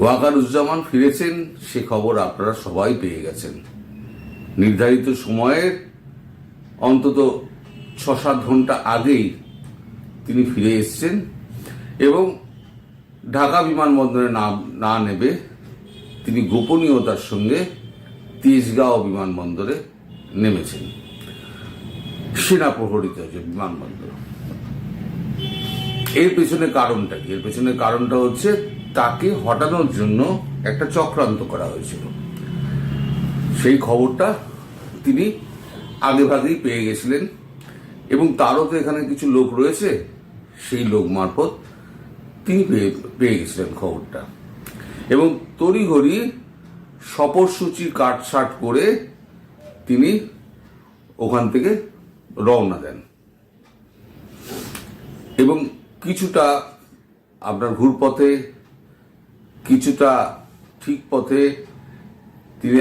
ওয়াকারুজ্জামান ফিরেছেন সে খবর আপনারা সবাই পেয়ে গেছেন। নির্ধারিত সময়ের অন্তত ৬-৭ ঘন্টা আগেই তিনি ফিরে এসেছেন এবং ঢাকা বিমানবন্দরে না নেবে তিনি গোপনীয়তার সঙ্গে তেজগাঁও বিমানবন্দরে নেমেছেন। সেনা প্রহরিত যে বিমানবন্দর। এর পেছনে কারণটা কি? এর পেছনে কারণটা হচ্ছে তাকে হটানোর জন্য একটা চক্রান্ত করা হয়েছিল। সেই খবরটা তিনি আগেভাগেই পেয়ে গেছিলেন এবং তারও তো এখানে কিছু লোক রয়েছে, সেই লোক মারফত তিনি পেয়ে গেছিলেন খবরটা এবং তড়িঘড়ি সফরসূচি কাটছাট করে তিনি ওখান থেকে রওনা দেন এবং কিছুটা আপনার ঘুরপথে, কিছুটা ঠিক পথে তিনি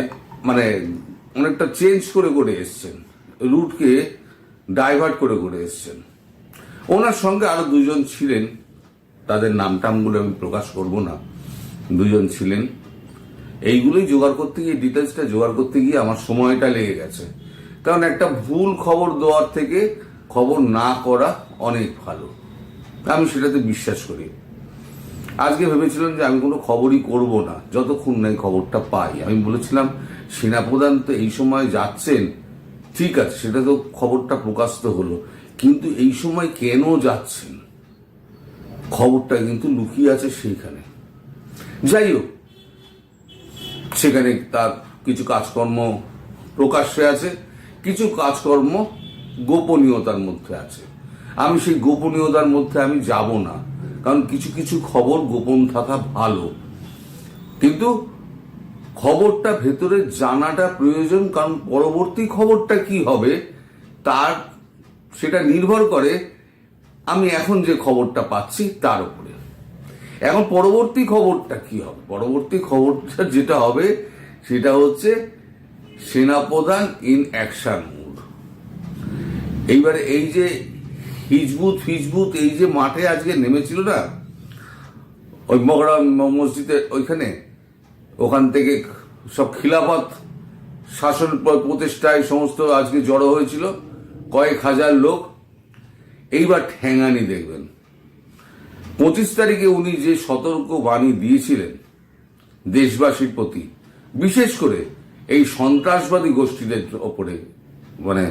মানে অনেকটা চেঞ্জ করে এসছেন, রুটকে ডাইভার্ট করে এসছেন। ওনার সঙ্গে আরো দুজন ছিলেন, তাদের নামটামগুলো আমি প্রকাশ করব না, দুজন ছিলেন। এইগুলোই জোগাড় করতে গিয়ে, ডিটেলসটা জোগাড় করতে গিয়ে আমার সময়টা লেগে গেছে। কারণ একটা ভুল খবর দেওয়ার থেকে খবর না করা অনেক ভালো, আমি সেটাতে বিশ্বাস করি। আজকে ভেবেছিলাম যে আমি কোনো খবরই করব না যতক্ষণ না এই খবরটা পাই। আমি বলেছিলাম সেনাপ্রধান তো এই সময় যাচ্ছেন, ঠিক আছে, সেটা তো খবরটা প্রকাশিত হলো, কিন্তু এই সময় কেন যাচ্ছেন খবরটা কিন্তু লুকিয়ে আছে সেইখানে। যাই হোক, সেখানে তার কিছু কাজকর্ম প্রকাশ্যে আছে, কিছু কাজকর্ম গোপনীয়তার মধ্যে আছে। আমি সেই গোপনীয়তার মধ্যে আমি যাব না, কারণ কিছু কিছু খবর গোপন থাকা ভালো, কিন্তু খবরটা ভেতরে জানাটা প্রয়োজন। কারণ পরবর্তী খবরটা কি হবে তার সেটা নির্ভর করে আমি এখন যে খবরটা পাচ্ছি তার উপরে। এখন পরবর্তী খবরটা কি হবে? পরবর্তী খবরটা যেটা হবে সেটা হচ্ছে সেনাপ্রধান ইন অ্যাকশন মুড। এইবারে এই যে হিজবুত এই যে মাঠে আজকে নেমেছিল না, ওই মগরা মসজিদে ওইখানে, ওখান থেকে সব খিলাফত শাসন প্রতিষ্ঠায় সমস্ত আজকে জড়ো হয়েছিল কয়েক হাজার লোক। এইবার ঠ্যাঙানি দেখবেন। 25 তারিখে উনি যে সতর্ক বাণী দিয়েছিলেন দেশবাসীর প্রতি, বিশেষ করে এই সন্ত্রাসবাদী গোষ্ঠীদের ওপরে, মানে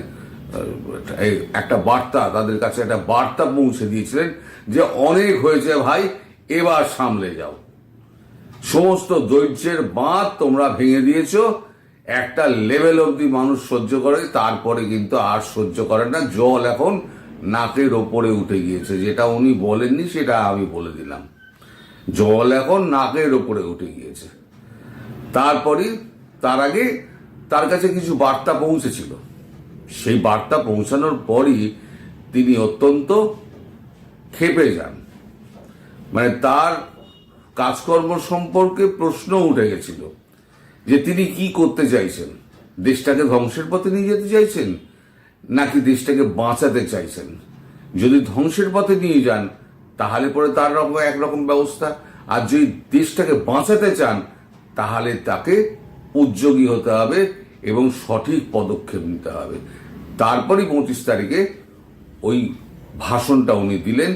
একটা বার্তা, তাদের কাছে একটা বার্তা পৌঁছে দিয়েছিলেন যে অনেক হয়েছে ভাই, এবার সামলে যাও, সমস্ত ধৈর্যের বাঁধ তোমরা ভেঙে দিয়েছ, একটা লেভেল অবধি মানুষ সহ্য করে, তারপরে কিন্তু আর সহ্য করে না, জল এখন নাকের ওপরে উঠে গিয়েছে। যেটা উনি বলেননি সেটা আমি বলে দিলাম, জল এখন নাকের ওপরে উঠে গিয়েছে। তারপরে তার আগে তার কাছে কিছু বার্তা পৌঁছেছিল, সেই বার্তা পৌঁছানোর পরই তিনি অত্যন্ত ক্ষেপে যান। মানে তার কাজকর্ম সম্পর্কে প্রশ্ন উঠে গেছিল যে তিনি কি করতে চাইছেন, দেশটাকে ধ্বংসের পথে নিয়ে যেতে চাইছেন নাকি দেশটাকে বাঁচাতে চাইছেন। যদি ধ্বংসের পথে নিয়ে যান তাহলে পরে তার একরকম ব্যবস্থা, আর যদি দেশটাকে বাঁচাতে চান তাহলে তাকে উদ্যোগী হতে হবে এবং সঠিক পদক্ষেপ নিতে হবে। তারপরই 25 তারিখে ওই ভাষণটা উনি দিলেন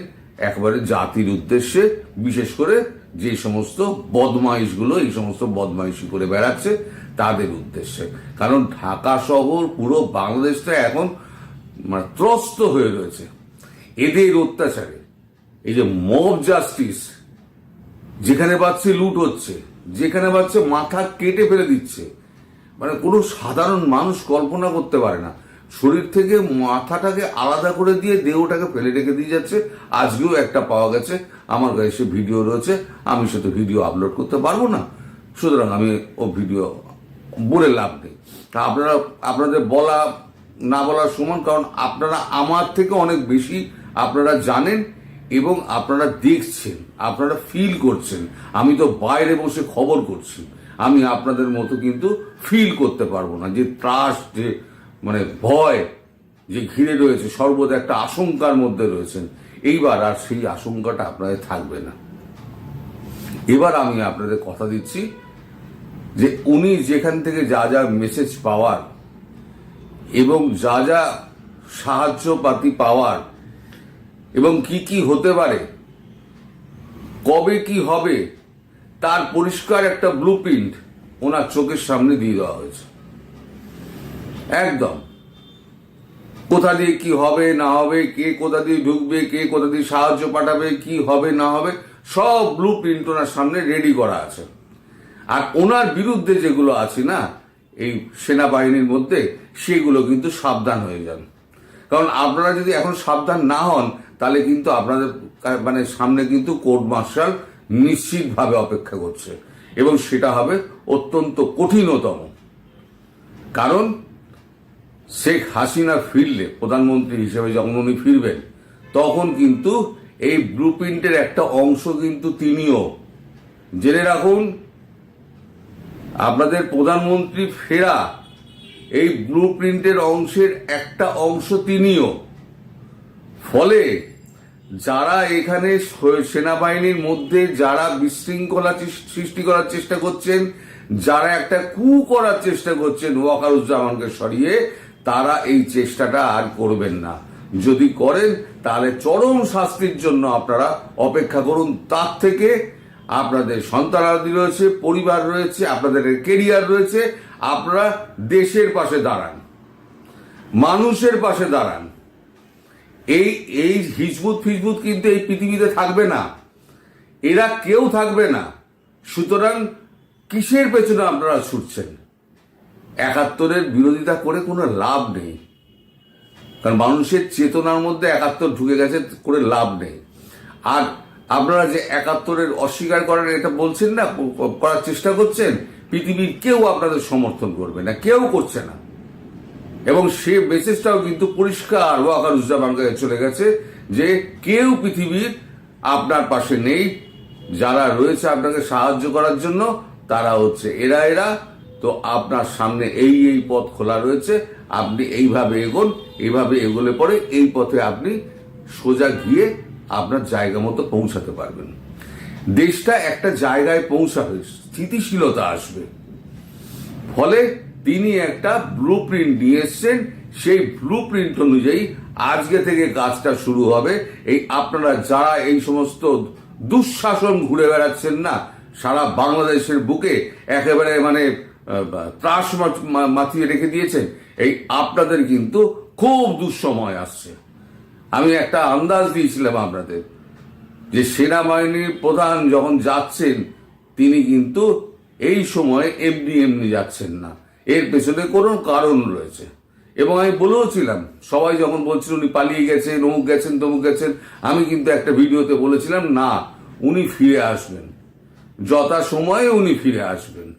একবারে জাতির উদ্দেশ্যে, বিশেষ করে যে সমস্ত বদমাইশগুলো এই সমস্ত বদমাইশি করে বেড়াচ্ছে তাদের উদ্দেশ্যে। কারণ ঢাকা শহর, পুরো বাংলাদেশটা এখন মানে ত্রস্ত হয়ে রয়েছে এদের অত্যাচারে। এই যে মব জাস্টিস, যেখানে পাচ্ছে লুট হচ্ছে, যেখানে পাচ্ছে মাথা কেটে ফেলে দিচ্ছে, মানে কোনো সাধারণ মানুষ কল্পনা করতে পারে না। শরীর থেকে মাথাটাকে আলাদা করে দিয়ে দেহটাকে ফেলে রেখে দিয়ে যাচ্ছে। আজকেও একটা পাওয়া গেছে, আমার কাছে সে ভিডিও রয়েছে, আমি সেটা ভিডিও আপলোড করতে পারবো না, সুতরাং আমি ও ভিডিও বলে লাভ নেই। তা আপনাদের বলা না বলার সমান, কারণ আপনারা আমার থেকে অনেক বেশি আপনারা জানেন এবং আপনারা দেখছেন, আপনারা ফিল করছেন। আমি তো বাইরে বসে খবর করছি, আমি আপনাদের মতো কিন্তু ফিল করতে পারবো না যে ত্রাস, যে মানে ভয় যে ঘিরে রয়েছে, সর্বদা একটা আশঙ্কার মধ্যে রয়েছেন। এইবার আর সেই আশঙ্কাটা আপনাদের থাকবে না। এবার আমি আপনাদের কথা দিচ্ছি যে উনি যেখান থেকে যা যা মেসেজ পাওয়ার এবং যা যা সাহায্যপাতি পাওয়ার এবং কি কি হতে পারে, কবে কি হবে, তার পরিষ্কার একটা ব্লুপ্রিন্ট ওনার চোখের সামনে দিয়ে দেওয়া হয়েছে। একদম কোথা দিয়ে কি হবে না হবে, কে কোথা দিয়ে ঢুকবে, কে কোথা দিয়ে সাহায্য পাঠাবে, কি হবে না হবে, সব ব্লুপ্রিন্ট ওনার সামনে রেডি করা আছে। আর ওনার বিরুদ্ধে যেগুলো আছে না এই সেনাবাহিনীর মধ্যে, সেগুলো কিন্তু সাবধান হয়ে যান। কারণ আপনারা যদি এখন সাবধান না হন তাহলে কিন্তু আপনাদের মানে সামনে কিন্তু কোর্ট মার্শাল নিশ্চিতভাবে অপেক্ষা করছে, এবং সেটা হবে অত্যন্ত কঠিনতম। কারণ শেখ হাসিনা ফিরলে, প্রধানমন্ত্রী হিসেবে যখন উনি ফিরবেন, তখন কিন্তু এই ব্লুপ্রিন্টের একটা অংশ কিন্তু তিনিও, জেনে রাখুন, আপনাদের প্রধানমন্ত্রী ফেরা এই ব্লুপ্রিন্টের অংশের একটা অংশ তিনিও। ফলে যারা এখানে সেনাবাহিনীর মধ্যে যারা বিশৃঙ্খলা সৃষ্টি করার চেষ্টা করছেন, যারা একটা কু করার চেষ্টা করছেন ওয়াকারুজ্জামানকে সরিয়ে, তারা এই চেষ্টাটা আর করবেন না। যদি করেন তাহলে চরম শাস্তির জন্য আপনারা অপেক্ষা করুন। তার থেকে আপনাদের সন্তানাদি রয়েছে, পরিবার রয়েছে, আপনাদের কেরিয়ার রয়েছে, আপনারা দেশের পাশে দাঁড়ান, মানুষের পাশে দাঁড়ান। এই হিজবুত ফিজবুত কিন্তু এই পৃথিবীতে থাকবে না, এরা কেউ থাকবে না। সুতরাং কিসের পেছনে আপনারা ছুটছেন? ৭১-এর বিরোধিতা করে কোনো লাভ নেই, কারণ মানুষের চেতনার মধ্যে ৭১ ঢুকে গেছে, করে লাভ নেই। আর আপনারা যে ৭১-এর অস্বীকার করার এটা বলছেন না, করার চেষ্টা করছেন, পৃথিবীর কেউ আপনাদের সমর্থন করবে না, কেউ করছে না। এবং সে মেসেজটাও কিন্তু পরিষ্কার ওয়াকারুজ্জামানের কাছে চলে গেছে যে কেউ পৃথিবীর আপনার পাশে নেই। যারা রয়েছে আপনাকে সাহায্য করার জন্য তারা হচ্ছে এরা। তো আপনার সামনে এই পথ খোলা রয়েছে, আপনি এইভাবে এগোন, এইভাবে এগোলে পরে এই পথে আপনি সোজা গিয়ে আপনার জায়গা মতো পৌঁছাতে পারবেন। দেশটা একটা জায়গায় পৌঁছাবে, স্থিতিশীলতা আসবে। ফলে তিনি একটা ব্লুপ্রিন্ট নিয়ে এসছেন, সেই ব্লুপ্রিন্ট অনুযায়ী আজকে থেকে কাজটা শুরু হবে। এই আপনারা যারা এই সমস্ত দুঃশাসন ঘুরে বেড়াচ্ছেন না সারা বাংলাদেশের বুকে, একেবারে মানে ত্রাস মাথিয়ে রেখে দিয়েছেন, এই আপনাদের কিন্তু খুব দুঃসময় আসছে। আমি একটা আন্দাজ দিয়েছিলাম আপনাদের যে সেনাবাহিনীর প্রধান যখন যাচ্ছেন, তিনি কিন্তু এই সময় এমনি যাচ্ছেন না, এর পেছনে কোনো কারণ রয়েছে। এবং আমি বলেওছিলাম, সবাই যখন বলছিল উনি পালিয়ে গেছেন, অমুক গেছেন তমুক গেছেন, আমি কিন্তু একটা ভিডিওতে বলেছিলাম না, উনি ফিরে আসবেন, যথা সময়ে উনি ফিরে আসবেন।